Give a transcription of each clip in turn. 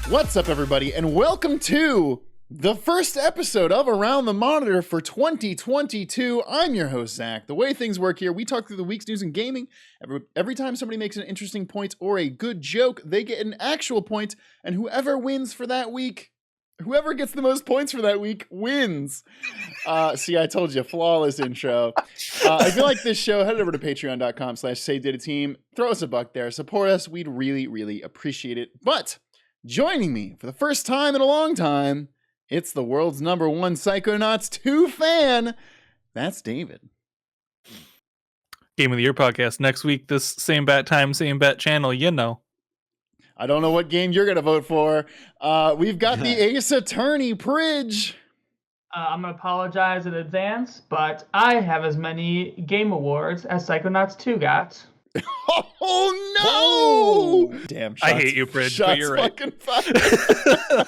What's up, everybody, and welcome to the first episode of Around the Monitor for 2022. I'm your host, Zach. The way things work here, we talk through the week's news in gaming. Every time somebody makes an interesting point or a good joke, they get an actual point, and whoever wins for that week, whoever gets the most points for that week, wins. See, I told you, flawless intro. If you like this show, head over to patreon.com/SaveDataTeam. Throw us a buck there. Support us. We'd really, really appreciate it. But joining me for the first time in a long time, it's the world's #1 Psychonauts 2 fan. That's David. Game of the Year podcast next week, this same bat time, same bat channel, you know. I don't know what game you're going to vote for. We've got the Ace Attorney, Pridge. I'm going to apologize in advance, but I have as many game awards as Psychonauts 2 got. Oh, no! Damn, I hate you, Pridge, but you're right. Fucking To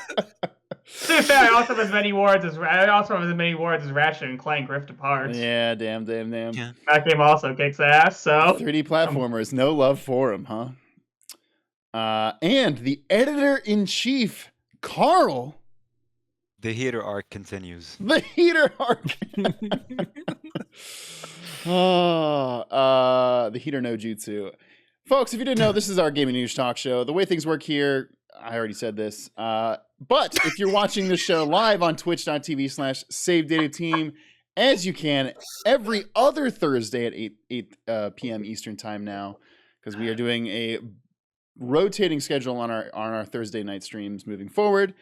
be fair, I also have as many awards as Ratchet and Clank Rift Apart. Yeah, damn. Yeah. That game also kicks ass, so 3D platformers, no love for them, huh? And the editor-in-chief, Carl. The heater arc continues. The heater arc. The heater no jutsu. Folks, if you didn't know, this is our gaming news talk show. The way things work here, I already said this, but if you're watching this show live on twitch.tv/SaveDataTeam, as you can every other Thursday at 8 p.m. Eastern time now, because we are doing a rotating schedule on our Thursday night streams moving forward.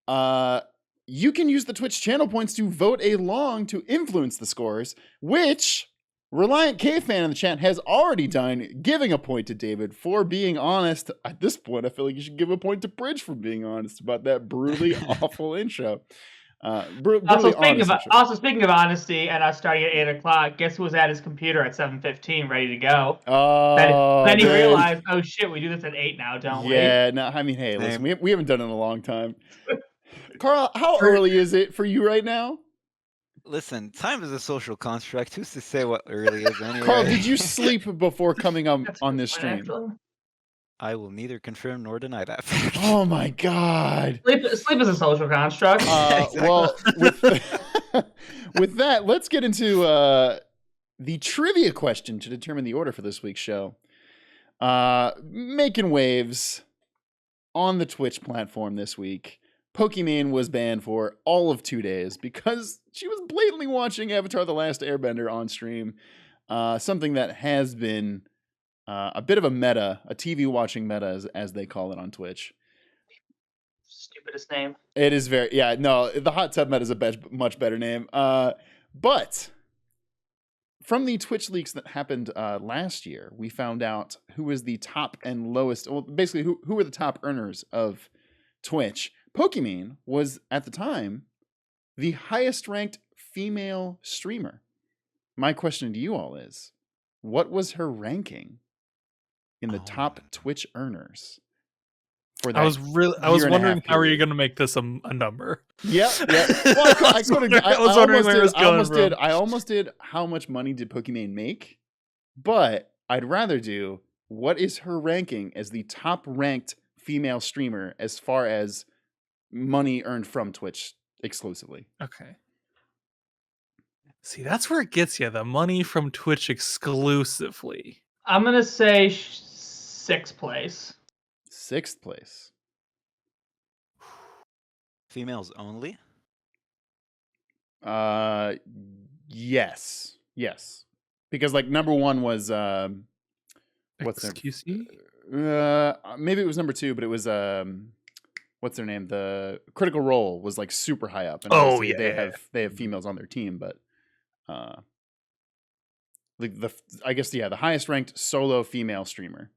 You can use the Twitch channel points to vote along to influence the scores, which Reliant K fan in the chat has already done, giving a point to David for being honest. At this point, I feel like you should give a point to Bridge for being honest about that brutally awful intro. Also, speaking of honesty, and us starting at 8 o'clock, guess who was at his computer at 7:15, ready to go? Then he realized, oh shit, we do this at 8 now, don't we? Yeah, no, I mean, hey, listen, we haven't done it in a long time. Carl, how early is it for you right now? Listen, time is a social construct. Who's to say what early is anyway? Carl, did you sleep before coming on this stream? I will neither confirm nor deny that. Oh my god. Sleep is a social construct. Exactly. Well, with that, let's get into the trivia question to determine the order for this week's show. Making waves on the Twitch platform this week. Pokimane was banned for all of 2 days because she was blatantly watching Avatar: The Last Airbender on stream. Something that has been a bit of a meta, a TV watching meta, as they call it on Twitch. Stupidest name. It is very, yeah, no, the hot tub meta is a much better name. But from the Twitch leaks that happened last year, we found out who was the top and lowest, well, basically who were the top earners of Twitch. Pokimane was, at the time, the highest ranked female streamer. My question to you all is, what was her ranking in the top Twitch earners for that? I was wondering how are you going to make this a number? Yeah. Well, I almost did how much money did Pokimane make, but I'd rather do what is her ranking as the top ranked female streamer as far as money earned from Twitch exclusively. Okay. See, that's where it gets you, the money from Twitch exclusively. I'm going to say 6th place. 6th place. Females only? Yes. Because like #1 was what's their XQC? maybe it was #2, but it was what's their name? The Critical Role was like super high up. And they have females on their team, but the highest ranked solo female streamer.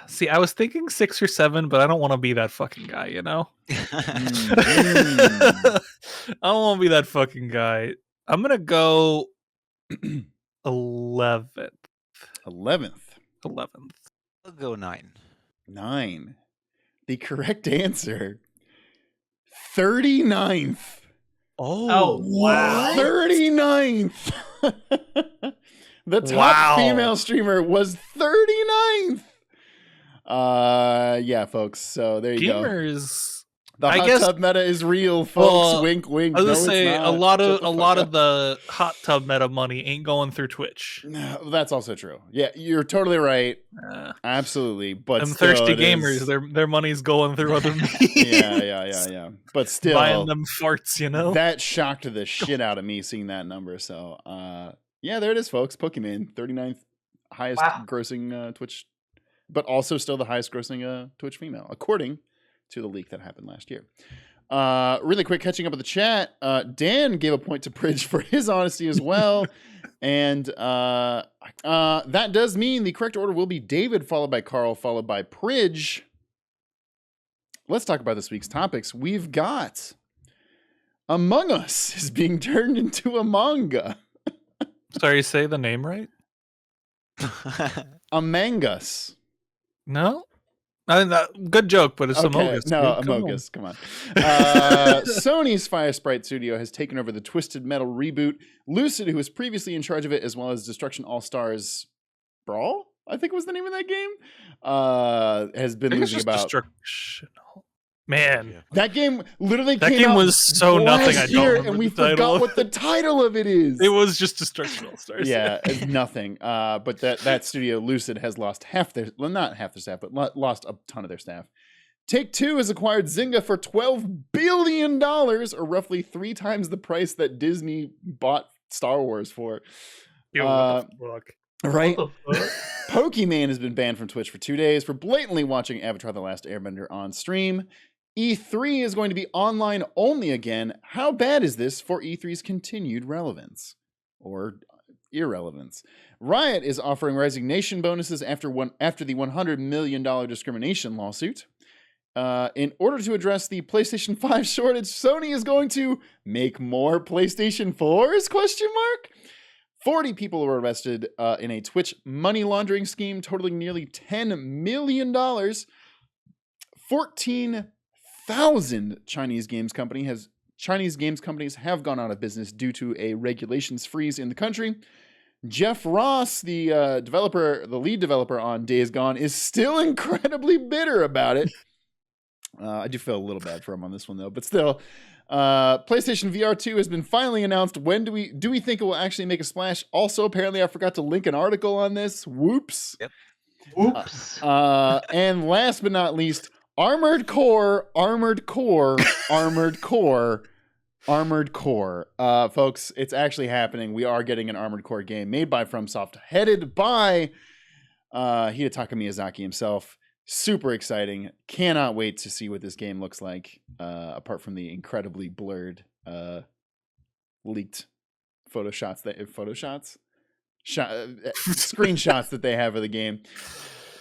See, I was thinking 6 or 7, but I don't want to be that fucking guy, you know? I don't want to be that fucking guy. I'm going to go 11th. 11th. I'll go 9. 9. The correct answer, 39th. Oh wow. 39th. The top female streamer was 39th. Yeah, folks. So there you go. Gamers. The hot tub meta is real, folks. Well, wink, wink. I was No, gonna say it's not. a lot Shut of the hot tub meta money ain't going through Twitch. No, that's also true. Yeah, you're totally right. Absolutely, but them still, thirsty gamers, their money's going through other means. yeah. But still, buying them farts, you know. That shocked the shit out of me seeing that number. So, yeah, there it is, folks. Pokimane, 39th highest grossing Twitch, but also still the highest grossing Twitch female, according to the leak that happened last year. Really quick, catching up with the chat. Dan gave a point to Pridge for his honesty as well. And that does mean the correct order will be David, followed by Carl, followed by Pridge. Let's talk about this week's topics. We've got Among Us is being turned into a manga. Sorry, say the name right? Among Us. No? Good joke, but it's Among Us. No, Among Us. Come on. Sony's Firesprite studio has taken over the Twisted Metal Reboot. Lucid, who was previously in charge of it, as well as Destruction All-Stars Brawl, I think was the name of that game, has been losing about... Destruction. Man, that game literally that came game out was so nothing. I don't remember and we the title. forgot what the title of it is. It was just Destruction All Stars. Yeah, it's nothing. But that studio, Lucid, has lost not half their staff, but lost a ton of their staff. Take-Two has acquired Zynga for $12 billion, or roughly 3 times the price that Disney bought Star Wars for. Yo, what the fuck? Right? Pokimane has been banned from Twitch for 2 days for blatantly watching Avatar: The Last Airbender on stream. E3 is going to be online only again. How bad is this for E3's continued relevance or irrelevance? Riot is offering resignation bonuses after the $100 million discrimination lawsuit. In order to address the PlayStation 5 shortage, Sony is going to make more PlayStation 4s? 40 people were arrested in a Twitch money laundering scheme totaling nearly $10 million. 14,000 Chinese games companies have gone out of business due to a regulations freeze in the country. Jeff Ross, the lead developer on Days Gone, is still incredibly bitter about it. I do feel a little bad for him on this one, though, but still. PlayStation VR 2 has been finally announced. When do we think it will actually make a splash? Also, apparently, I forgot to link an article on this. Whoops. Yep. Oops. And last but not least, Armored Core. Folks, it's actually happening. We are getting an Armored Core game made by Fromsoft, headed by Hidetaka Miyazaki himself. Super exciting. Cannot wait to see what this game looks like, apart from the incredibly blurred leaked screenshots that they have of the game.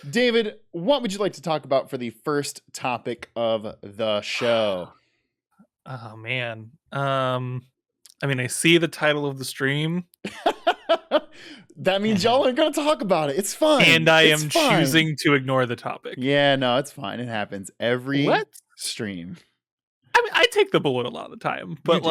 David, what would you like to talk about for the first topic of the show? Oh man. I mean, I see the title of the stream. That means y'all aren't going to talk about it. It's fine. And I am choosing to ignore the topic. Yeah, no, it's fine. It happens every stream. I mean, I take the bullet a lot of the time, but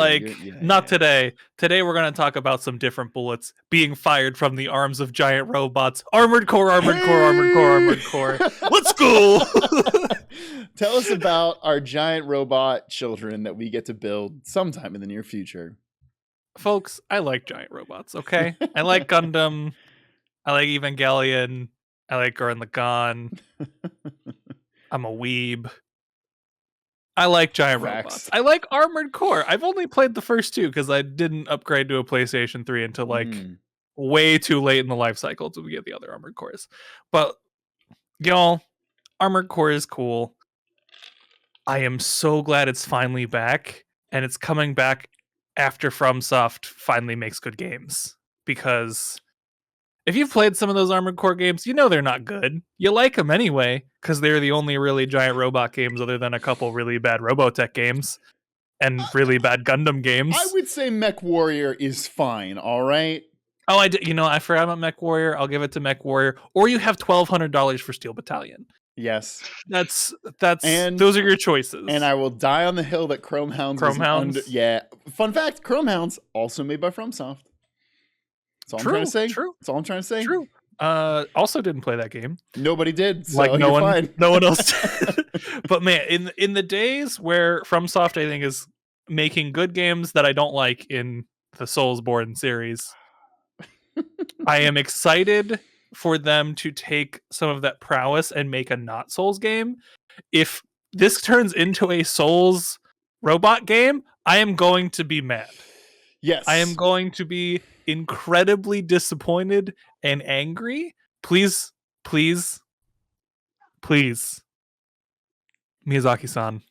not today. Today we're going to talk about some different bullets being fired from the arms of giant robots. Armored Core. Let's go. Tell us about our giant robot children that we get to build sometime in the near future. Folks, I like giant robots, okay? I like Gundam. I like Evangelion. I like Gurren Lagann. I'm a weeb. I like giant robots. I like Armored Core. I've only played the first 2 because I didn't upgrade to a PlayStation 3 until way too late in the life cycle to get the other Armored Cores. But y'all, Armored Core is cool. I am so glad it's finally back, and it's coming back after Fromsoft finally makes good games. Because if you've played some of those Armored Core games, you know they're not good. You like them anyway, because they're the only really giant robot games other than a couple really bad Robotech games and really bad Gundam games. I would say Mech Warrior is fine, all right? Oh, I forgot about Mech Warrior. I'll give it to Mech Warrior. Or you have $1,200 for Steel Battalion. Yes. That's those are your choices. And I will die on the hill that Chrome Hounds. Yeah. Fun fact, Chrome Hounds also made by Fromsoft. That's all I'm trying to say. True. That's all I'm trying to say. True. Also didn't play that game. Nobody did. So Like no fine. one else did. But man, in the days where FromSoft, I think, is making good games that I don't like in the Soulsborne series, I am excited for them to take some of that prowess and make a not Souls game. If this turns into a Souls robot game, I am going to be mad. Yes. I am going to be incredibly disappointed and angry. Please, please, please, Miyazaki-san.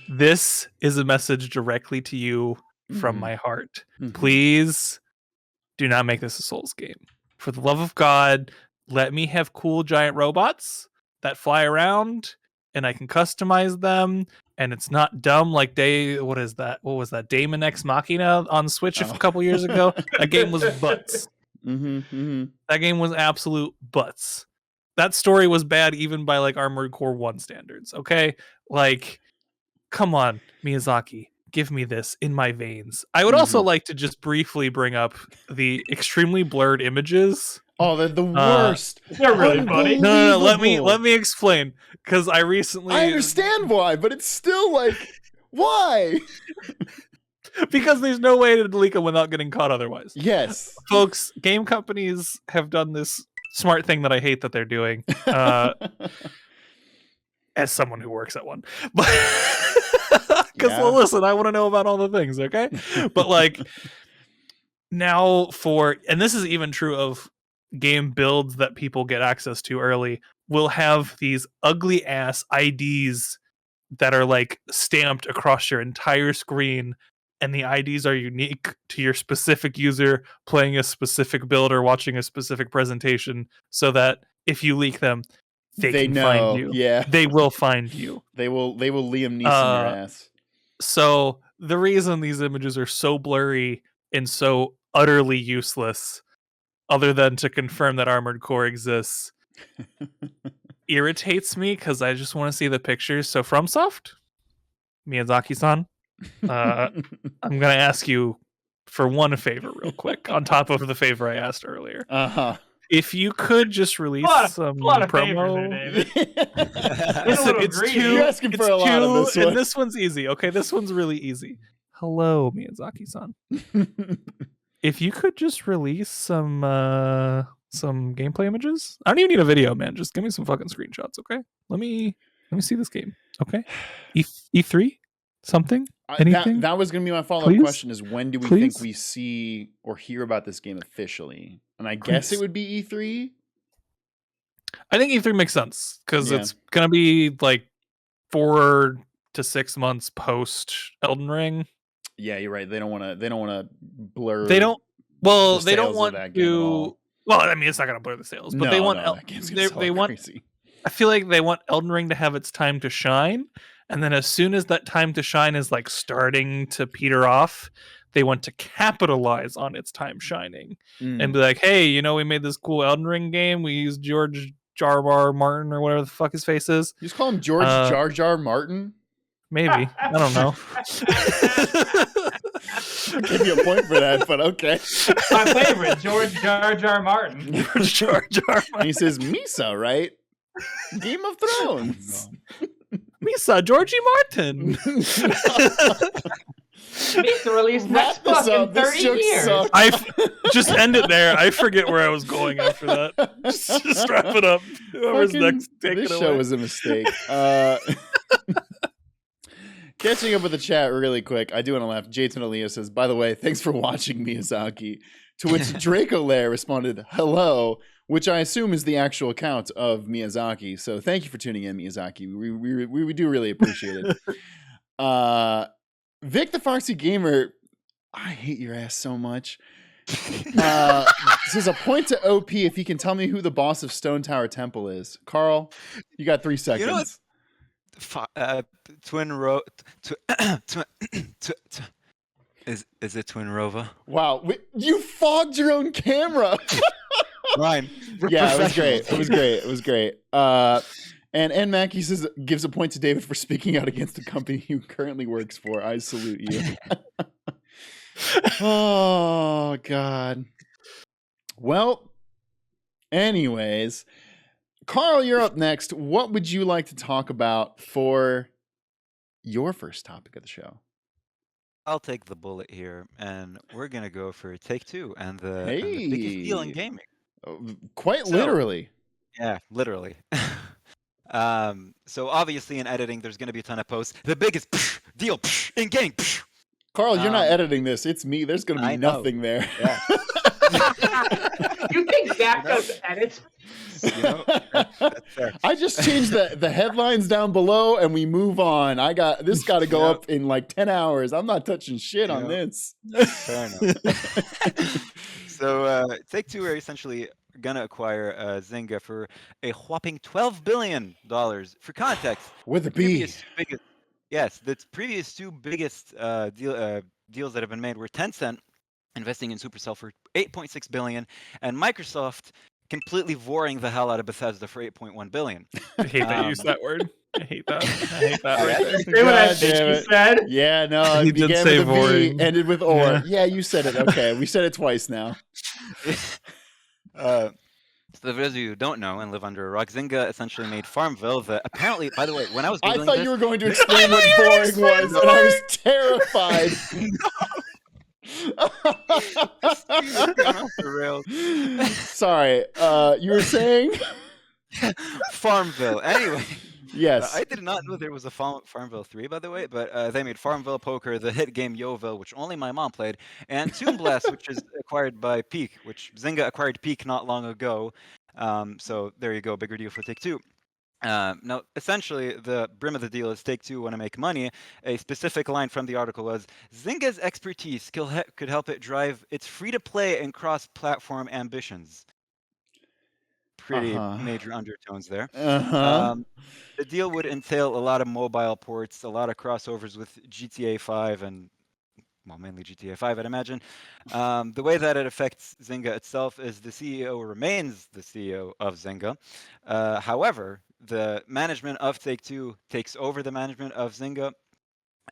This is a message directly to you from my heart. Please do not make this a Souls game. For the love of God, let me have cool giant robots that fly around and I can customize them. And it's not dumb like what was that? Daemon X Machina on Switch a couple years ago. That game was butts. That game was absolute butts. That story was bad even by like Armored Core 1 standards. Okay, like, come on, Miyazaki, give me this in my veins. I would also like to just briefly bring up the extremely blurred images. Oh, they're the worst. They're really funny. No. Let me explain, because I understand why, but it's still like, why? Because there's no way to delete them without getting caught otherwise. Yes, folks, game companies have done this smart thing that I hate that they're doing. As someone who works at one, but because listen, I want to know about all the things, okay? But like now and this is even true of game builds that people get access to early, will have these ugly ass IDs that are like stamped across your entire screen, and the IDs are unique to your specific user playing a specific build or watching a specific presentation, so that if you leak them, they can find you. Yeah, they will find you. They will Liam Neeson your ass. So the reason these images are so blurry and so utterly useless, other than to confirm that Armored Core exists, irritates me because I just want to see the pictures. So FromSoft, Miyazaki-san, I'm gonna ask you for one favor real quick on top of the favor I asked earlier. If you could just release some promo. Listen, You're asking for a lot on this one. And this one's easy. Okay, this one's really easy. Hello, Miyazaki-san. If you could just release some gameplay images. I don't even need a video, man. Just give me some fucking screenshots, okay? Let me see this game, okay? E3? Something? Anything? That was going to be my follow-up question, is when do we think we see or hear about this game officially? And I guess it would be E3? I think E3 makes sense, because it's going to be like 4 to 6 months post Elden Ring. Yeah, you're right. They don't want to blur. They don't want to. Well, I mean, it's not going to blur the sales, but they want. They want. Crazy. I feel like they want Elden Ring to have its time to shine, and then as soon as that time to shine is like starting to peter off, they want to capitalize on its time shining and be like, "Hey, we made this cool Elden Ring game. We used George Jar Jar Martin or whatever the fuck his face is. You just call him George Jar Jar Martin." Maybe. I don't know. I'll give you a point for that, but okay. My favorite, George Jar Jar Martin. George Jar Jar Martin. He says Misa, right? Game of Thrones. Misa, Georgie Martin. Misa released next fucking 30 years. Just end it there. I forget where I was going after that. Just wrap it up. Whoever's next, take it away. This show was a mistake. Catching up with the chat really quick, I do want to laugh. Jayton Aliyah says, by the way, thanks for watching, Miyazaki. To which Draco Lair responded, hello, which I assume is the actual account of Miyazaki. So thank you for tuning in, Miyazaki. We do really appreciate it. Vic the Foxy Gamer, I hate your ass so much. Says a point to OP if you can tell me who the boss of Stone Tower Temple is. Carl, you got 3 seconds. Twin is it Twin Rova? Wow, you fogged your own camera. Ryan. Yeah, it was great. And Mackie says, gives a point to David for speaking out against the company he currently works for. I salute you. Oh God. Well, anyways, Carl, you're up next. What would you like to talk about for your first topic of the show? I'll take the bullet here, and we're gonna go for Take-Two and the biggest deal in gaming. Quite literally. Yeah, literally. So obviously in editing, there's gonna be a ton of posts. The biggest deal in gaming. Carl, you're not editing this. It's me. There's gonna be nothing there. Yeah. You think Zach does edits? That's fair. I just changed the headlines down below and we move on. This got to go up in like 10 hours. I'm not touching shit on this. Fair enough. So Take-Two are essentially gonna acquire Zynga for a whopping $12 billion. For context, With a B. The previous two biggest deals that have been made were Tencent investing in Supercell for $8.6 billion, and Microsoft completely voring the hell out of Bethesda for $8.1 billion. I hate that you used that word. I hate that. I hate that right there. Say what I think you said. Yeah, no, He it did began say with a voring. V, ended with or. Yeah, you said it. Okay, we said it twice now. So for those of you who don't know and live under a rock, Zynga essentially made Farmville. Apparently, by the way, when I was I Googling thought this, you were going to explain what boring was, and I was terrified. Going off the rails. Sorry, you were saying? Farmville. Anyway, Yes. I did not know there was a Farmville 3, by the way, but they made Farmville Poker, the hit game Yoville, which only my mom played, and Toon Blast, which is acquired by Peak, which Zynga acquired Peak not long ago. So there you go, bigger deal for Take-Two. Now, essentially, the brim of the deal is Take-Two want to make money. A specific line from the article was, Zynga's expertise could help it drive its free-to-play and cross-platform ambitions. Pretty major undertones there. The deal would entail a lot of mobile ports, a lot of crossovers with GTA 5 and, well, mainly GTA 5, I'd imagine. The way that it affects Zynga itself is the CEO remains the CEO of Zynga. However, the management of Take-Two takes over the management of Zynga,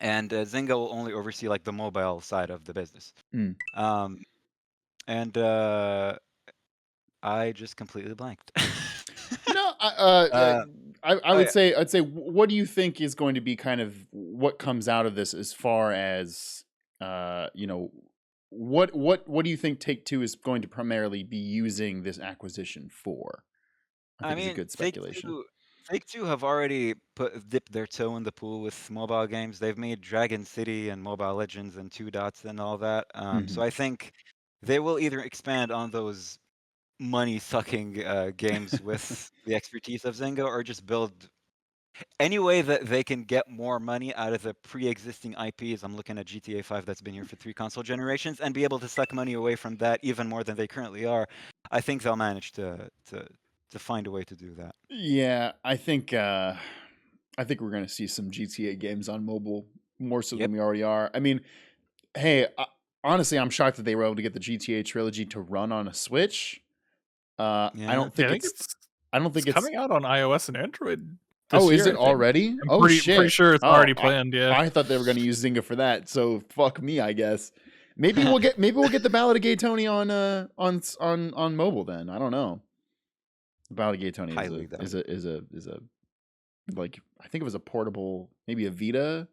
and Zynga will only oversee like the mobile side of the business. I just completely blanked. No, I would say, what do you think is going to be kind of what comes out of this as far as, what do you think Take-Two is going to primarily be using this acquisition for? I think it's a good speculation. Take-Two have already dipped their toe in the pool with mobile games. They've made Dragon City and Mobile Legends and Two Dots and all that. So I think they will either expand on those money-sucking games with the expertise of Zynga, or just build any way that they can get more money out of the pre-existing IPs. I'm looking at GTA 5 that's been here for 3 console generations, and be able to suck money away from that even more than they currently are. I think they'll manage to find a way to do that. Yeah, I think we're going to see some GTA games on mobile more so than we already are. I mean, hey, honestly, I'm shocked that they were able to get the GTA trilogy to run on a Switch. I don't think it's coming out on iOS and Android. Is it already? I'm pretty sure it's already planned. Yeah, I thought they were going to use Zynga for that. So fuck me, I guess. Maybe we'll get the Ballad of Gay Tony on mobile then. I don't know. The Ballad of Gay Tony is a like, I think it was a portable, maybe a Vita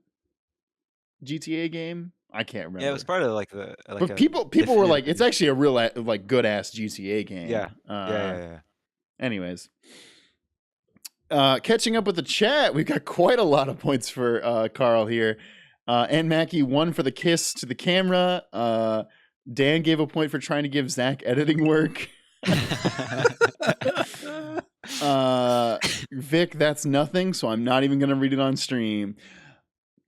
GTA game. I can't remember. Yeah, it was part of like the. But people were like, it's actually a real like good ass GTA game. Yeah. Anyways, catching up with the chat, we've got quite a lot of points for Carl here. And Mackie, 1 for the kiss to the camera. Dan gave a point for trying to give Zach editing work. Vic, that's nothing, so I'm not even going to read it on stream.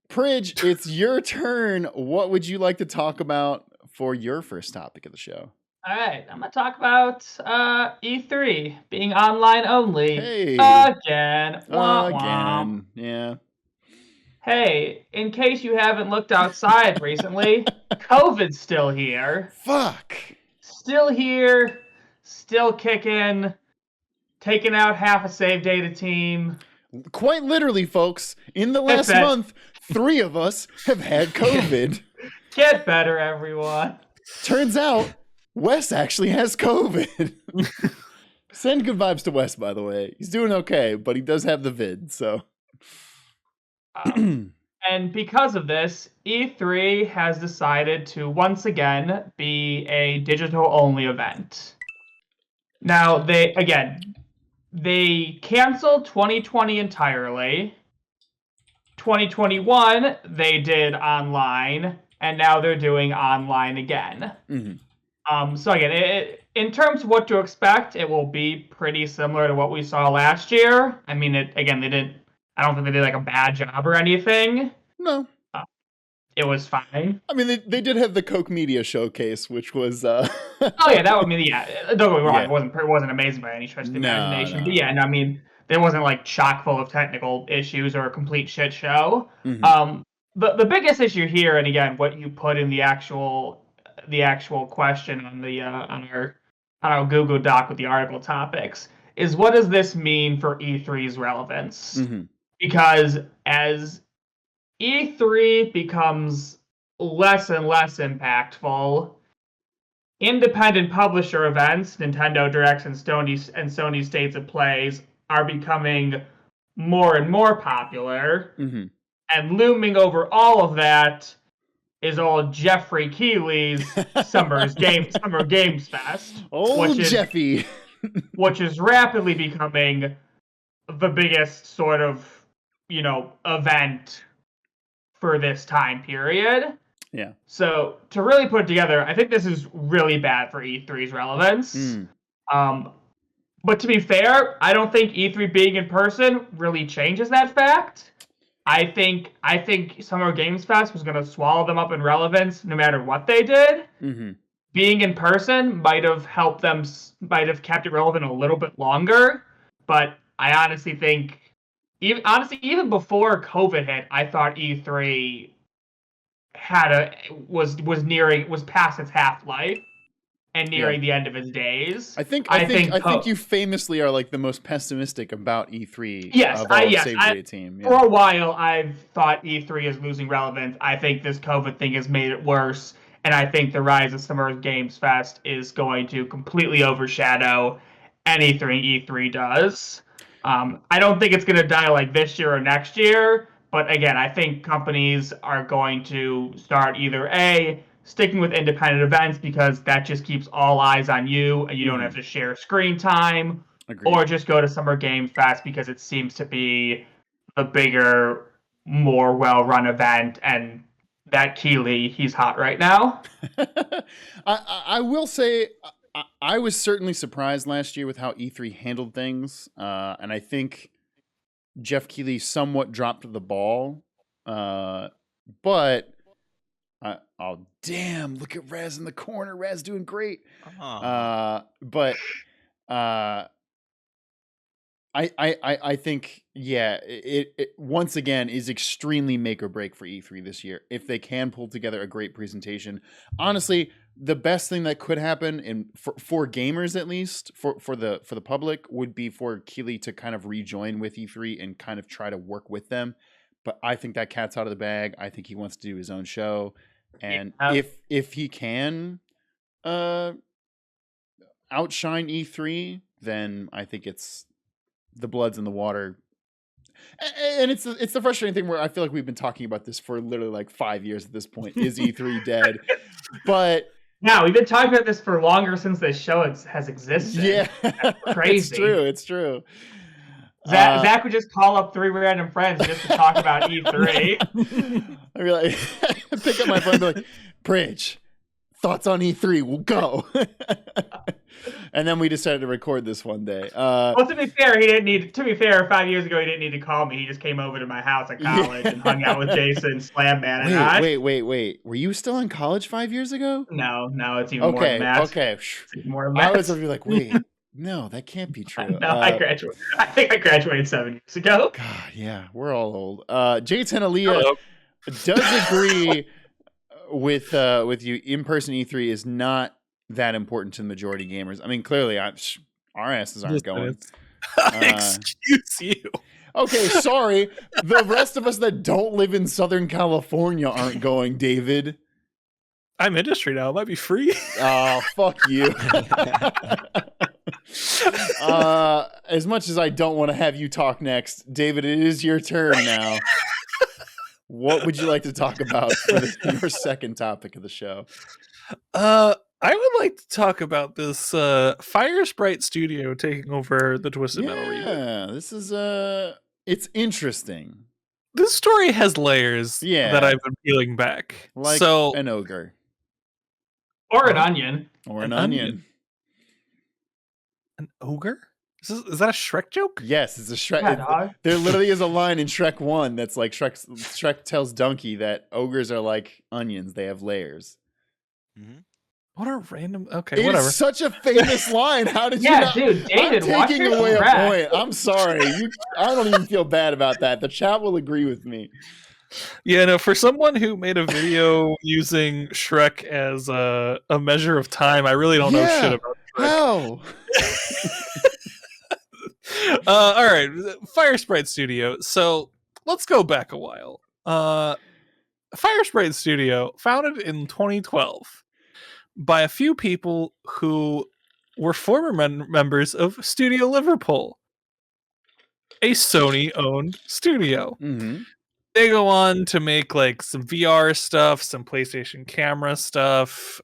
Pridge, it's your turn. What would you like to talk about for your first topic of the show? All right, I'm going to talk about E3 being online only. Hey. Again. Again. Yeah. Hey, in case you haven't looked outside recently, COVID's still here. Fuck. Still here, still kicking, taking out half a save data team. Quite literally, folks, in the last month, 3 of us have had COVID. Get better, everyone. Turns out Wes actually has COVID. Send good vibes to Wes, by the way. He's doing okay, but he does have the vid, so. And because of this, E3 has decided to once again be a digital-only event. Now, they canceled 2020 entirely. 2021, they did online, and now they're doing online again. Mm-hmm. So again, in terms of what to expect, it will be pretty similar to what we saw last year. I mean, I don't think they did like a bad job or anything. No. It was fine. I mean, they did have the Coke Media Showcase, which was... Oh yeah, don't get me wrong. Yeah. It wasn't amazing by any stretch of the imagination. No. But yeah, I mean, there wasn't like chock full of technical issues or a complete shit show. Mm-hmm. The biggest issue here, and again, what you put in the actual question on the on our Google Doc with the article topics, is what does this mean for E3's relevance? Mm-hmm. Because as E3 becomes less and less impactful, independent publisher events, Nintendo Directs and Sony States of Plays, are becoming more and more popular. Mm-hmm. And looming over all of that is old Jeffrey Keighley's Summer Games Fest. Jeffy. Which is rapidly becoming the biggest sort of, event for this time period. Yeah. So to really put it together, I think this is really bad for E3's relevance. But to be fair, I don't think E3 being in person really changes that fact. I think Summer Games Fest was going to swallow them up in relevance no matter what they did. Mm-hmm. Being in person might have kept it relevant a little bit longer. But I honestly think, even before COVID hit, I thought E3 was past its half-life and nearing the end of its days. I think you famously are like the most pessimistic about E3 of our Save Data team. Yeah. For a while, I've thought E3 is losing relevance. I think this COVID thing has made it worse, and I think the rise of Summer Games Fest is going to completely overshadow anything E3 does. I don't think it's going to die like this year or next year, but again, I think companies are going to start either sticking with independent events because that just keeps all eyes on you and you don't have to share screen time. Agreed. Or just go to Summer Game Fest because it seems to be the bigger, more well-run event, and that Keighley, he's hot right now. I will say I was certainly surprised last year with how E3 handled things, and I think Jeff Keighley somewhat dropped the ball, but... oh damn! Look at Rez in the corner. Rez doing great. But I think it once again is extremely make or break for E3 this year. If they can pull together a great presentation, honestly, the best thing that could happen for gamers, at least for the public, would be for Keighley to kind of rejoin with E3 and kind of try to work with them. But I think that cat's out of the bag. I think he wants to do his own show. And if he can outshine E3, then I think it's the blood's in the water. And it's the frustrating thing where I feel like we've been talking about this for literally like 5 years at this point. Is E3 dead? But no, we've been talking about this for longer since this show has existed. Yeah, that's crazy. It's true. Zach would just call up 3 random friends just to talk about E3. I'd be like, pick up my phone and be like, Bridge, thoughts on E3, we'll go. And then we decided to record this one day. Well, to be fair, 5 years ago, he didn't need to call me. He just came over to my house at college and hung out with Jason, Slam Man, and I. Wait. Were you still in college 5 years ago? No, it's even more than that. Okay. It's even more than that. I was going to be like, wait. No, that can't be true. No, I graduated. I think I graduated 7 years ago. God, yeah, we're all old. J10 Aaliyah does agree with you. In-person E3 is not that important to the majority of gamers. I mean, clearly, our asses aren't going. Excuse you. Okay, sorry. The rest of us that don't live in Southern California aren't going, David. I'm industry now. It might be free. Oh, fuck you. As much as I don't want to have you talk next, David, it is your turn now. What would you like to talk about for your second topic of the show? I would like to talk about this Firesprite studio taking over the Twisted Metal Reboot. Yeah, this is it's interesting. This story has layers that I've been peeling back. Like so, an ogre. Or an onion. Or an onion. An ogre? Is that a Shrek joke? Yes, it's a Shrek. Yeah, there literally is a line in Shrek 1 that's like Shrek tells Donkey that ogres are like onions. They have layers. Mm-hmm. What a random... Okay, whatever. It's such a famous line. How did you not... dude, David, I'm taking watch away your a crap. point. I'm sorry. I don't even feel bad about that. The chat will agree with me. Yeah, no, for someone who made a video using Shrek as a measure of time, I really don't know shit about Shrek. How? All right, Firesprite Studio. So let's go back a while. Firesprite Studio, founded in 2012 by a few people who were former members of Studio Liverpool, a Sony-owned studio. Mm-hmm. They go on to make like some VR stuff, some PlayStation camera stuff,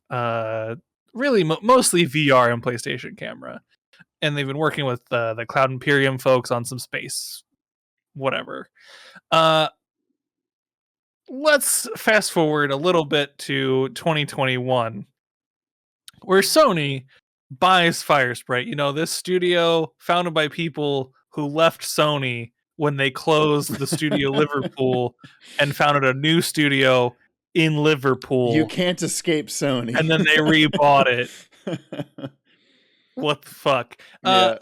really mostly VR and PlayStation camera. And they've been working with the Cloud Imperium folks on some space, whatever. Let's fast forward a little bit to 2021, where Sony buys Firesprite. You know, this studio founded by people who left Sony when they closed the studio Liverpool and founded a new studio in Liverpool. You can't escape Sony. And then they rebought it. What the fuck? Yeah.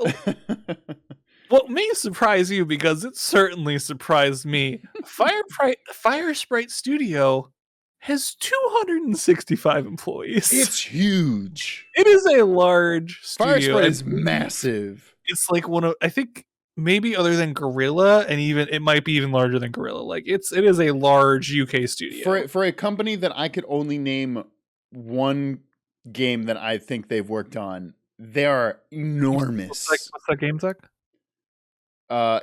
What may surprise you, because it certainly surprised me, Firesprite Studio has 265 employees. It's huge. It is a large studio. Firesprite is massive. It's like one of, I think, maybe other than Gorilla, and even it might be even larger than Gorilla. Like it is a large UK studio For a company that I could only name one game that I think they've worked on. They are enormous. What's that game, Zach?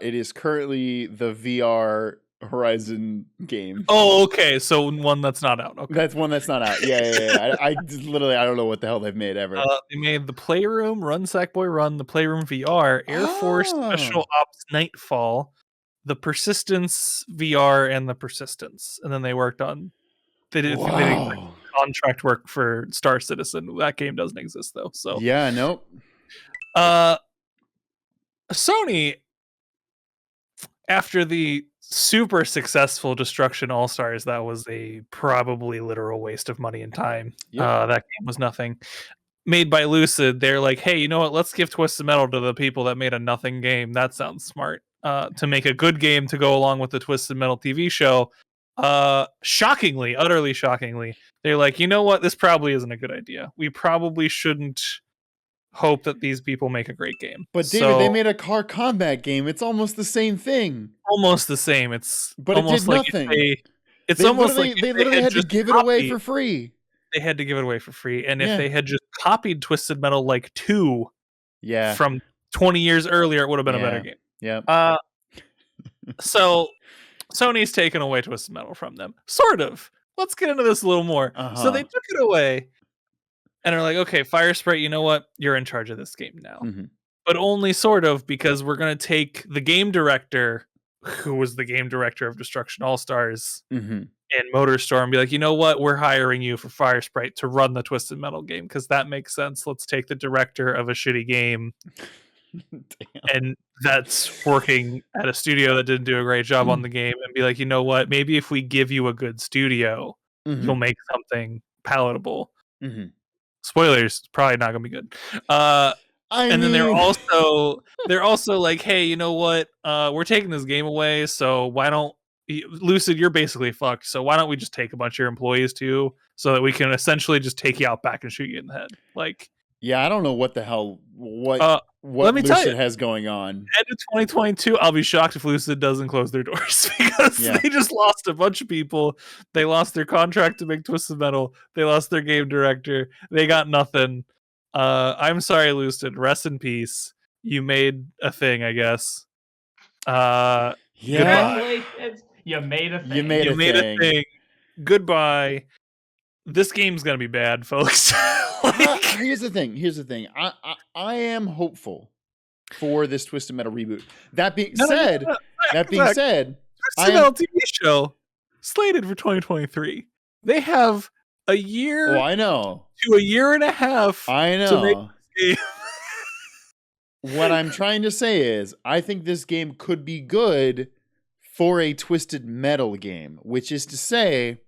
It is currently the VR Horizon game. Oh, okay. So one that's not out. Okay. That's one that's not out. Yeah. I literally, I don't know what the hell they've made ever. They made the Playroom, Run Sackboy Run, the Playroom VR, Air Force Special Ops Nightfall, the Persistence VR, and the Persistence. And then they worked on. They did contract work for Star Citizen. That game doesn't exist though. So yeah, nope. Sony, after the super successful Destruction All Stars, that was a probably literal waste of money and time. That game was nothing. Made by Lucid, they're like, hey, you know what? Let's give Twisted Metal to the people that made a nothing game. That sounds smart. To make a good game to go along with the Twisted Metal TV show. Shockingly, utterly shockingly, they're like, you know what? This probably isn't a good idea. We probably shouldn't hope that these people make a great game. But David, they made a car combat game. It's almost the same thing. Almost the same. But almost it did nothing. It's almost like they literally had to give it away for free. They had to give it away for free. And if they had just copied Twisted Metal like 2 from 20 years earlier, it would have been a better game. Yeah. So Sony's taken away Twisted Metal from them. Sort of. Let's get into this a little more. So they took it away and are like, okay, Firesprite, you know what? You're in charge of this game now. Mm-hmm. But only sort of, because we're going to take the game director, who was the game director of Destruction All-Stars and MotorStorm, and be like, you know what? We're hiring you for Firesprite to run the Twisted Metal game, because that makes sense. Let's take the director of a shitty game and that's working at a studio that didn't do a great job on the game, and be like, you know what? Maybe if we give you a good studio, you'll make something palatable. Spoilers, probably not going to be good. Then they're also like, hey, you know what? We're taking this game away, so why don't Lucid? You're basically fucked. So why don't we just take a bunch of your employees too, so that we can essentially just take you out back and shoot you in the head? Like, Yeah, I don't know what the hell what let me tell Lucid you. has going on. End of 2022, I'll be shocked if Lucid doesn't close their doors because Yeah. they just lost a bunch of people. They lost their contract to make Twisted Metal. They lost their game director. They got nothing. I'm sorry, Lucid. Rest in peace. You made a thing, I guess. Yeah. Congratulations, you made a thing. You made You a made thing. a thing. Goodbye. This game's gonna be bad, folks. Here's the thing. I am hopeful for this Twisted Metal reboot. That being said, Twisted Metal TV show slated for 2023. They have a year I know. to a year and a half I to make know. this game. What I'm trying to say is I think this game could be good for a Twisted Metal game, which is to say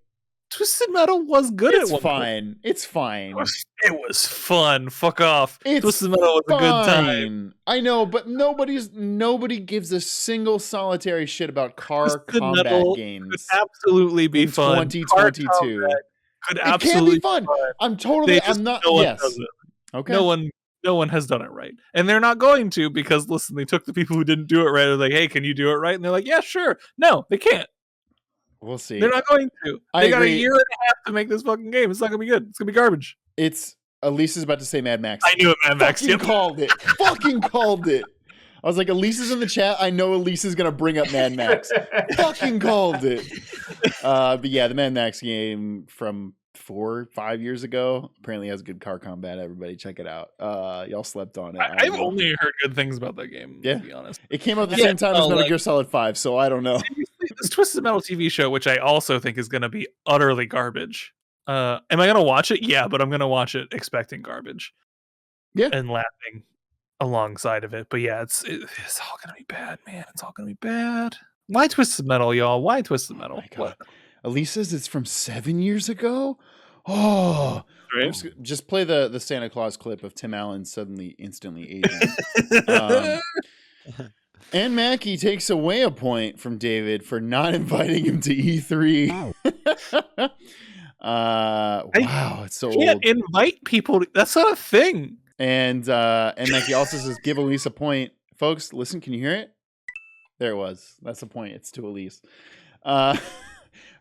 Twisted Metal was good at one point. It's fine. It was fun. Fuck off. It's Twisted Metal was a good time. fine. I know, but nobody gives a single solitary shit about car Twisted combat Metal games. Could absolutely be in fun. 2022. Could It absolutely can be fun. I'm not. No one Yes. does it. Okay. No one has done it right. And they're not going to because listen, they took the people who didn't do it right. They're like, hey, can you do it right? And they're like, yeah, sure. No, they can't. We'll see. They're not going to. I They got a agree. year and a half to make this fucking game. It's not gonna be good. It's gonna be garbage. It's Elise is about to say Mad Max. I knew it, Mad Max. Fucking called it. Fucking called it. I was like, Elise is in the chat. I know Elise is gonna bring up Mad Max. Fucking called it. But yeah, the Mad Max game from 4-5 years ago apparently has good car combat. Everybody check it out. Y'all slept on it. I've only heard good things about that game, Yeah. to be honest. It came out at the same time as Metal Gear Solid 5, so I don't know. This Twisted Metal TV show, which I also think is going to be utterly garbage. Am I going to watch it? Yeah, but I'm going to watch it expecting garbage. Yeah. And laughing alongside of it. But yeah, it's all going to be bad, man. It's all going to be bad. Why Twisted Metal, y'all? Why Twisted Metal? My God. Elise says it's from 7 years ago? Oh. Right? Just play the Santa Claus clip of Tim Allen suddenly instantly aging. And Mackie takes away a point from David for not inviting him to E3. Wow, it's so You can't old. invite people. That's not a thing. And Mackie also says, give Elise a point. Folks, listen, can you hear it? There it was. That's the point. It's to Elise.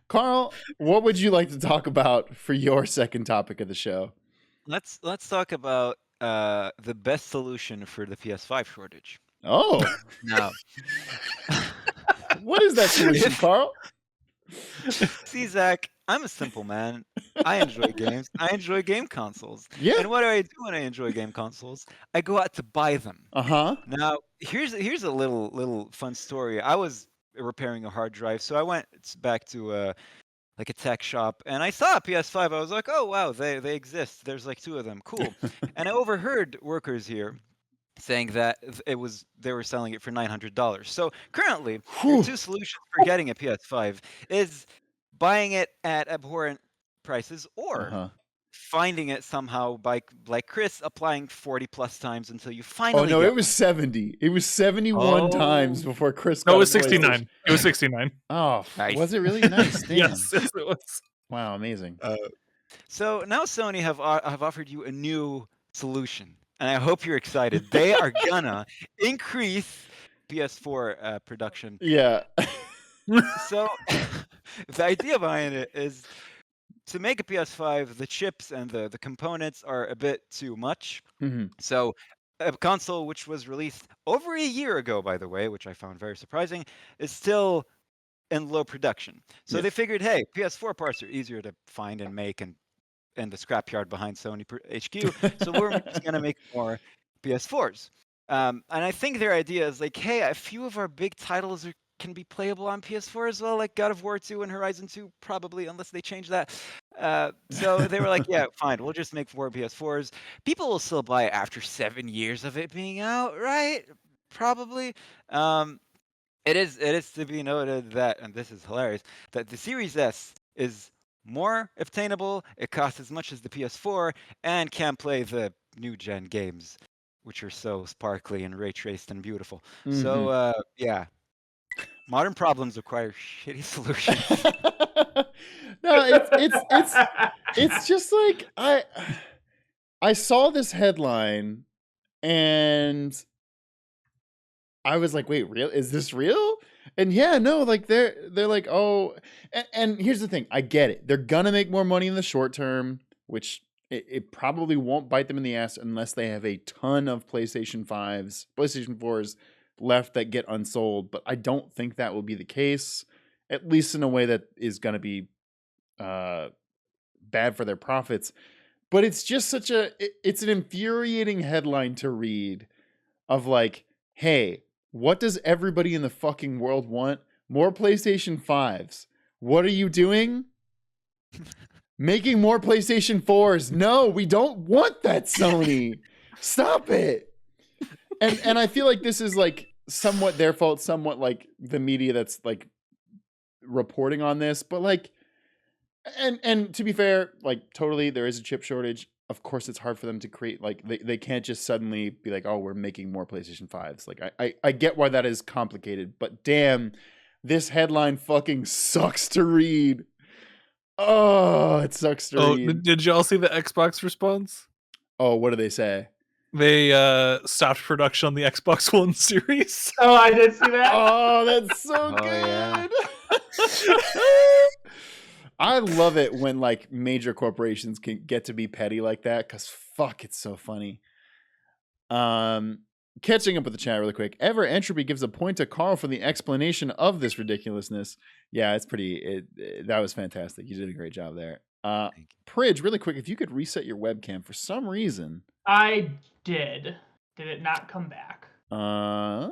Carl, what would you like to talk about for your second topic of the show? Let's talk about the best solution for the PS5 shortage. Oh, Now, what is that solution, Carl? see, Zach, I'm a simple man. I enjoy games. I enjoy game consoles. Yeah. And what do I do when I enjoy game consoles? I go out to buy them. Uh-huh. Now, here's a little fun story. I was repairing a hard drive, so I went back to like a tech shop, and I saw a PS5. I was like, oh wow, they exist. There's like 2 of them. Cool. And I overheard workers here saying that they were selling it for $900. So currently, your 2 solutions for getting a PS5 is buying it at abhorrent prices or finding it somehow by, like Chris, applying 40 plus times until you finally no, get it was 70. It was 71 times before Chris No, got it was a 69. PlayStation. It was 69. Oh, Nice. was it really? Nice. Damn. Yes, it was. Wow, amazing. So now Sony have offered you a new solution, and I hope you're excited. They are gonna increase PS4 production. Yeah. So the idea behind it is to make a PS5, the chips and the components are a bit too much. Mm-hmm. So a console which was released over a year ago, by the way, which I found very surprising, is still in low production. So they figured, hey, PS4 parts are easier to find and make and the scrapyard behind Sony HQ. So we're just going to make more PS4s. And I think their idea is like, hey, a few of our big titles can be playable on PS4 as well, like God of War 2 and Horizon 2, probably, unless they change that. So they were like, yeah, fine, we'll just make 4 PS4s. People will still buy it after 7 years of it being out, right? Probably. It is to be noted that, and this is hilarious, that the Series S is more obtainable, it costs as much as the PS4, and can play the new gen games, which are so sparkly and ray traced and beautiful. Mm-hmm. So yeah, modern problems require shitty solutions. No, it's just like I saw this headline and I was like, wait, real? Is this real? And yeah, no, like they're like, oh, and here's the thing. I get it. They're gonna make more money in the short term, which it probably won't bite them in the ass unless they have a ton of PlayStation 5s, PlayStation 4s left that get unsold. But I don't think that will be the case, at least in a way that is gonna be bad for their profits. But it's just it's an infuriating headline to read of like, hey, what does everybody in the fucking world want? More PlayStation 5s. What are you doing? Making more PlayStation 4s. No, we don't want that, Sony. Stop it. And I feel like this is like somewhat their fault, somewhat like the media that's like reporting on this, but like and to be fair, like totally there is a chip shortage. Of course it's hard for them to create, like they can't just suddenly be like, oh, we're making more PlayStation 5s. Like I get why that is complicated, but damn, this headline fucking sucks to read. Oh, it sucks to read. Did y'all see the Xbox response? Oh, what do they say? They stopped production on the Xbox One series. Oh, I did see that. Oh, that's so Oh, good. yeah. I love it when like major corporations can get to be petty like that, because fuck, it's so funny. Catching up with the chat really quick. Ever Entropy gives a point to Carl for the explanation of this ridiculousness. Yeah, it's pretty. That was fantastic. You did a great job there. Pridge, really quick, if you could reset your webcam for some reason. I did. Did it not come back? I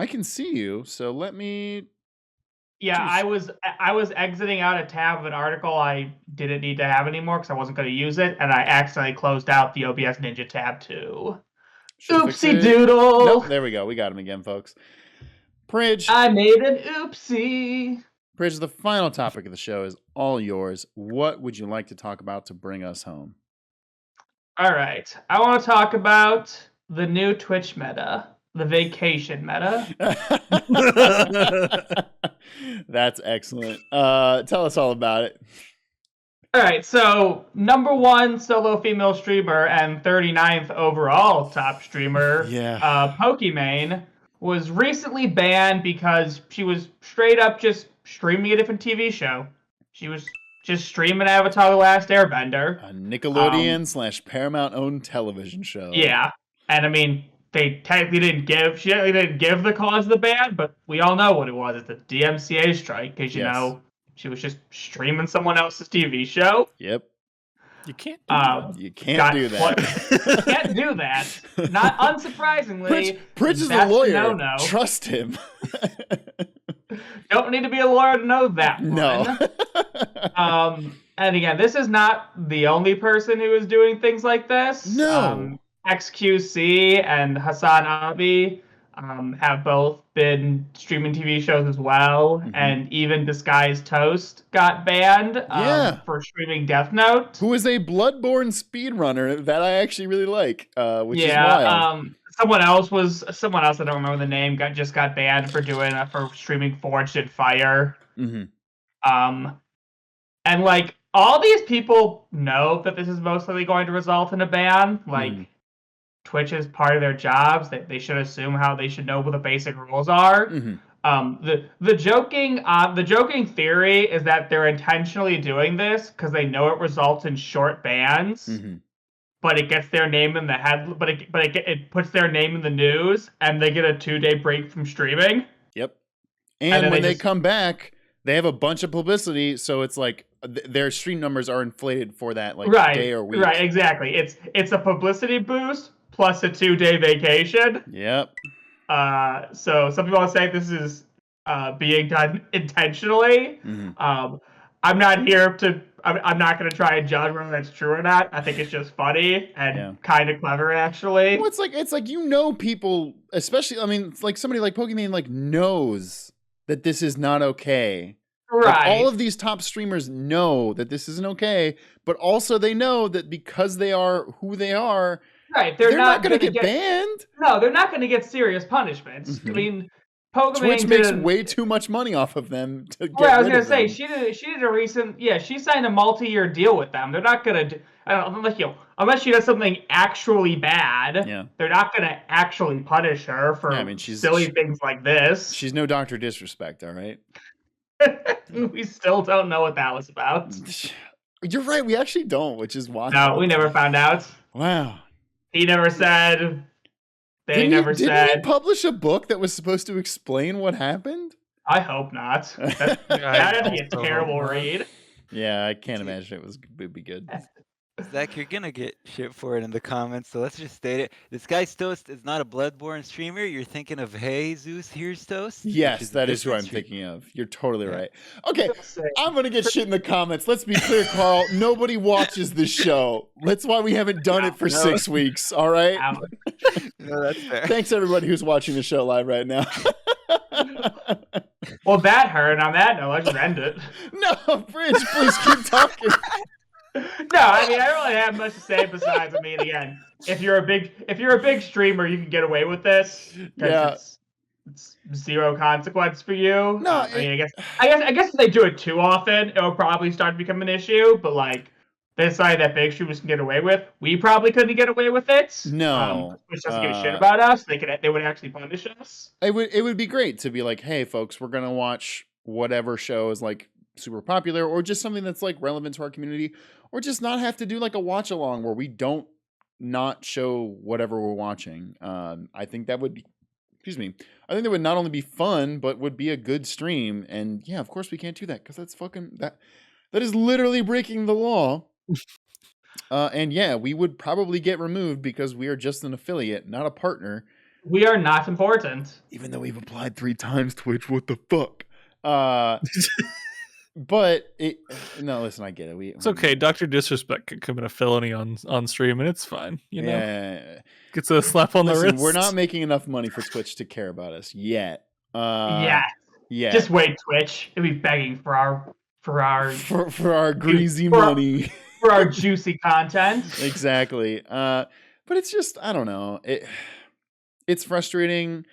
can see you, so let me. Yeah, Jeez. I was exiting out a tab of an article I didn't need to have anymore because I wasn't going to use it, and I accidentally closed out the OBS Ninja tab too. Oopsie doodle. Nope, there we go. We got him again, folks. Pridge. I made an oopsie. Pridge, the final topic of the show is all yours. What would you like to talk about to bring us home? All right. I want to talk about the new Twitch meta, the vacation meta. That's excellent. Tell us all about it. All right. So, number one solo female streamer and 39th overall top streamer, Pokimane, was recently banned because she was straight up just streaming a different TV show. She was just streaming Avatar: The Last Airbender, a Nickelodeon / Paramount owned television show. Yeah, and I mean, they technically didn't give the cause of the ban, but we all know what it was. It's a DMCA strike because you know she was just streaming someone else's TV show. Yep. You can't do that. You can't do that. You can't do that. Not unsurprisingly. Pridge is a lawyer. No. Trust him. Don't need to be a lawyer to know that one. No. And again, this is not the only person who is doing things like this. No. XQC and Hassan Abi have both been streaming TV shows as well, and even Disguised Toast got banned for streaming Death Note. Who is a Bloodborne speedrunner that I actually really like, which is wild. Someone else, I don't remember the name, got banned for streaming Forged in Fire. And like all these people know that this is most likely going to result in a ban. Like Twitch is part of their jobs. They should assume how they should know what the basic rules are. The joking theory is that they're intentionally doing this because they know it results in short bans. But it gets their name in the head. But it puts their name in the news, and they get a 2-day break from streaming. Yep. And when they come back, they have a bunch of publicity, so it's like their stream numbers are inflated for that day or week. Right, exactly. It's a publicity boost plus a 2-day vacation. Yep. So some people are saying this is being done intentionally. I'm not here to. I'm not going to try and judge whether that's true or not. I think it's just funny and kind of clever, actually. Well, it's like people, especially. I mean, it's like somebody like Pokimane knows that this is not okay. Right. Like, all of these top streamers know that this isn't okay, but also they know that because they are who they are, right? They're not going to get banned. No, they're not going to get serious punishments. I mean, Pokimane Twitch did makes a- way too much money off of them to get Right, I was rid gonna of say them. she did a recent she signed a multi-year deal with them. They're not gonna I don't know, unless she does something actually bad. Yeah. They're not gonna actually punish her for Yeah, I mean, silly things like this. She's no Dr. Disrespect, all right? We still don't know what that was about. You're right, we actually don't, which is wild. No, we never found out. Wow. He never said. They never Didn't said. he publish a book that was supposed to explain what happened? I hope not. That'd be a terrible read. Yeah, I can't imagine it'd be good. Zach, you're gonna get shit for it in the comments, so let's just state it. This guy's Toast is not a Bloodborne streamer. You're thinking of Hey Zeus, here's Toast? Yes, that is who I'm thinking of. You're totally right. Okay, I'm gonna get shit in the comments. Let's be clear, Carl. Nobody watches this show. That's why we haven't done it for 6 weeks. All right. No, that's fair. Thanks everybody who's watching the show live right now. Well, that hurt. On that note, let's just end it. No, Bridge, please keep talking. No, I mean I don't really have much to say besides. I mean, again, if you're a big streamer, you can get away with this. Yeah. It's zero consequence for you. No, I mean, I guess if they do it too often, it'll probably start to become an issue. But like, this side that big streamers can get away with, we probably couldn't get away with it. No, which doesn't give a shit about us. They would actually punish us. It would be great to be like, hey, folks, we're gonna watch whatever show is like super popular, or just something that's like relevant to our community, or just not have to do like a watch along where we don't not show whatever we're watching. I think that would be, I think that would not only be fun, but would be a good stream. And yeah, of course we can't do that because that's fucking that is literally breaking the law. And yeah, we would probably get removed because we are just an affiliate, not a partner. We are not important. Even though we've applied 3 times, Twitch, what the fuck? But no, listen, I get it. It's okay. Dr. Disrespect could commit a felony on stream, and it's fine. You know, Yeah. gets a slap on the wrist. We're not making enough money for Twitch to care about us yet. Yeah. Just wait, Twitch. It'll be begging for our greasy money, for our juicy content. Exactly. But it's just, I don't know. It's frustrating.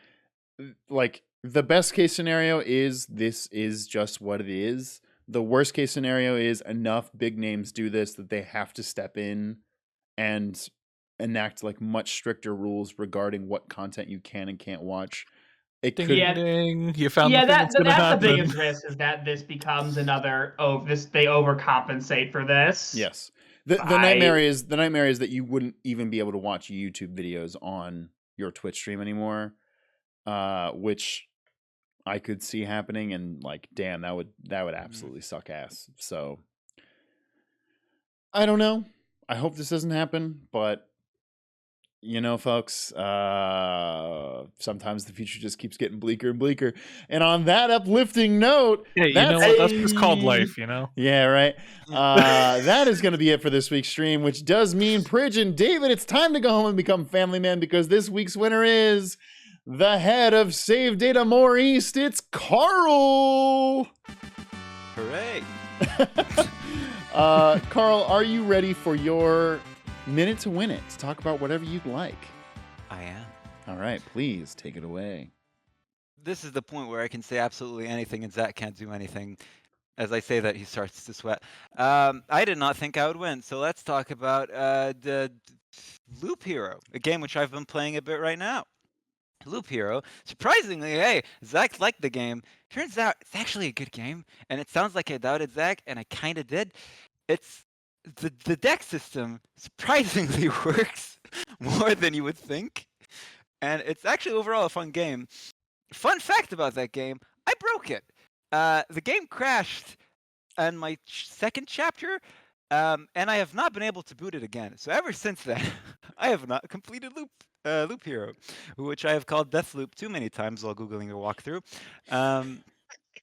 Like, the best case scenario is this is just what it is. The worst case scenario is enough big names do this that they have to step in and enact like much stricter rules regarding what content you can and can't watch. It could. Ding. You found that's the biggest risk, is that this becomes another they overcompensate for this. Yes. The nightmare is that you wouldn't even be able to watch YouTube videos on your Twitch stream anymore. Which I could see happening, and like, damn, that would absolutely suck ass. So I don't know. I hope this doesn't happen, but you know, folks, sometimes the future just keeps getting bleaker and bleaker. And on that uplifting note, yeah, you know what? That's just called life, you know? Yeah, right. That is going to be it for this week's stream, which does mean, Pridge and David, it's time to go home and become family men, because this week's winner is the head of Save Data More East. It's Carl. Hooray. Carl, are you ready for your minute to win it, to talk about whatever you'd like? I am. All right, please take it away. This is the point where I can say absolutely anything and Zach can't do anything. As I say that, he starts to sweat. I did not think I would win, so let's talk about the Loop Hero, a game which I've been playing a bit right now. Loop Hero, surprisingly, hey, Zach liked the game. Turns out it's actually a good game, and it sounds like I doubted Zach, and I kind of did. It's the deck system surprisingly works more than you would think, and it's actually overall a fun game. Fun fact about that game, I broke it. The game crashed on my second chapter, and I have not been able to boot it again. So ever since then, I have not completed Loop Hero, which I have called Deathloop too many times while Googling a walkthrough.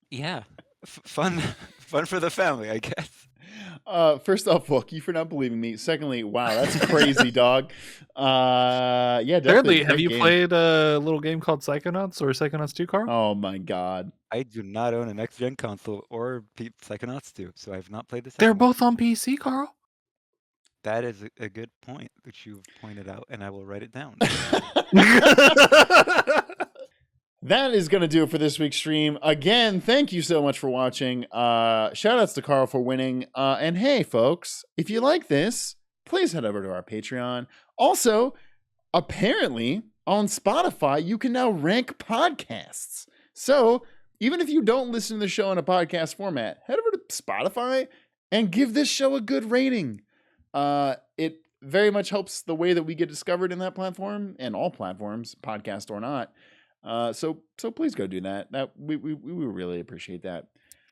Yeah, fun for the family, I guess. First off, fuck you for not believing me. Secondly, wow, that's crazy, dog. Yeah, definitely. Thirdly, have you played a little game called Psychonauts or Psychonauts 2, Carl? Oh my god. I do not own a next-gen console or Psychonauts 2, so I have not played this. They're both on PC, Carl. That is a good point which you've pointed out, and I will write it down. that is going to do it for this week's stream. Again, thank you so much for watching. Shout outs to Carl for winning. And hey, folks, if you like this, please head over to our Patreon. Also, apparently on Spotify, you can now rank podcasts. So even if you don't listen to the show in a podcast format, head over to Spotify and give this show a good rating. It very much helps the way that we get discovered in that platform and all platforms, podcast or not. So please go do that. That we really appreciate that.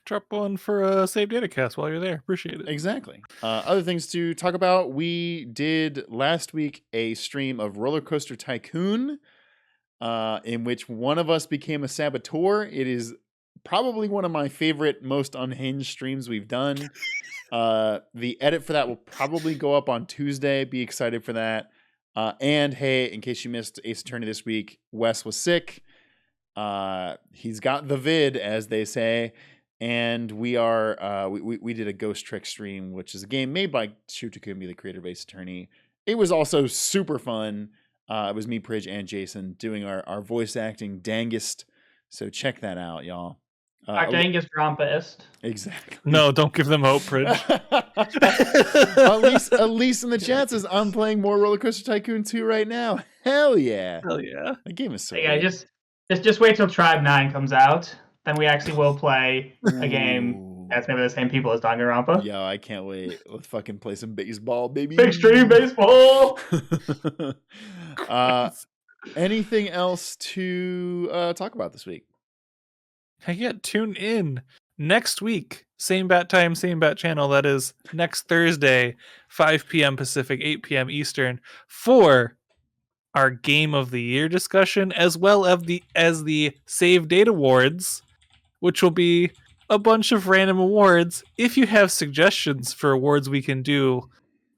Drop one for a Save Datacast while you're there. Appreciate it. Exactly. Other things to talk about. We did last week a stream of Roller Coaster Tycoon, in which one of us became a saboteur. It is probably one of my favorite, most unhinged streams we've done. The edit for that will probably go up on Tuesday. Be excited for that. And hey, in case you missed Ace Attorney this week, Wes was sick. He's got the vid, as they say. And we did a Ghost Trick stream, which is a game made by Shu Takumi, the creator of Ace Attorney. It was also super fun. It was me, Pridge, and Jason doing our voice acting dangest. So check that out, y'all. Our dangest rompist. Exactly. No, don't give them hope, Pridge. Elise in the chat says, I'm playing more Roller Coaster Tycoon 2 right now. Hell yeah. Hell yeah. The game is so Yeah, good. just wait till Tribe 9 comes out. Then we actually will play a game that's maybe the same people as Danganronpa. Yo, I can't wait. Let's fucking play some baseball, baby. Big stream baseball. Anything else to talk about this week? Hey, yeah, tune in next week. Same bat time, same bat channel. That is next Thursday, 5 p.m. Pacific, 8 p.m. Eastern, for our Game of the Year discussion, as well as the Save Date Awards, which will be a bunch of random awards. If you have suggestions for awards we can do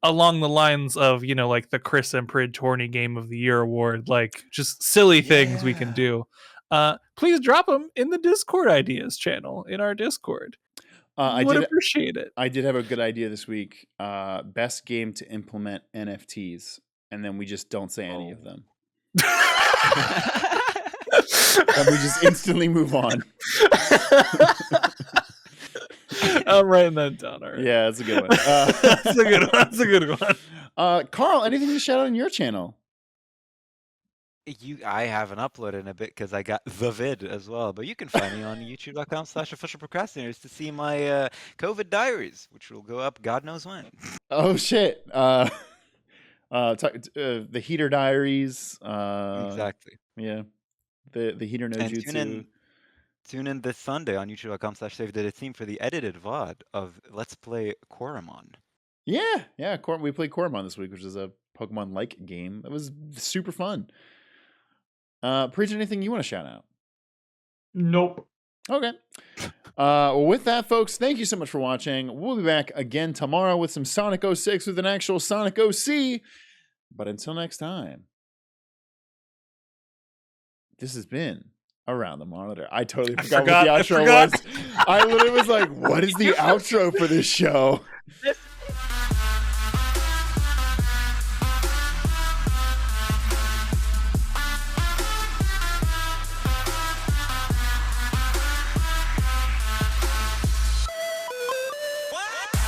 along the lines of, like the Chris and Prid Tourney Game of the Year award, like just silly things we can do, please drop them in the Discord ideas channel in our Discord. I would appreciate it. I did have a good idea this week. Best game to implement NFTs, and then we just don't say any of them. And we just instantly move on. I'm writing that down. All right. Yeah, that's a good one. That's a good one. That's a good one. Carl, anything to shout out on your channel? I haven't uploaded in a bit because I got the vid as well. But you can find me on youtube.com/officialprocrastinators to see my COVID diaries, which will go up God knows when. Oh shit. The Heater Diaries. Exactly. Yeah. The Heater no And Jutsu. tune in this Sunday on youtube.com/SaveDataTeam for the edited VOD of Let's Play Koromon. Yeah. We played Koromon this week, which is a Pokemon-like game. That was super fun. Preach, anything you want to shout out? Nope. Okay. Well, with that, folks, thank you so much for watching. We'll be back again tomorrow with some Sonic 06 with an actual Sonic OC. But until next time, this has been Around the Monitor. I totally forgot what the outro was. I literally was like, what is the outro for this show? This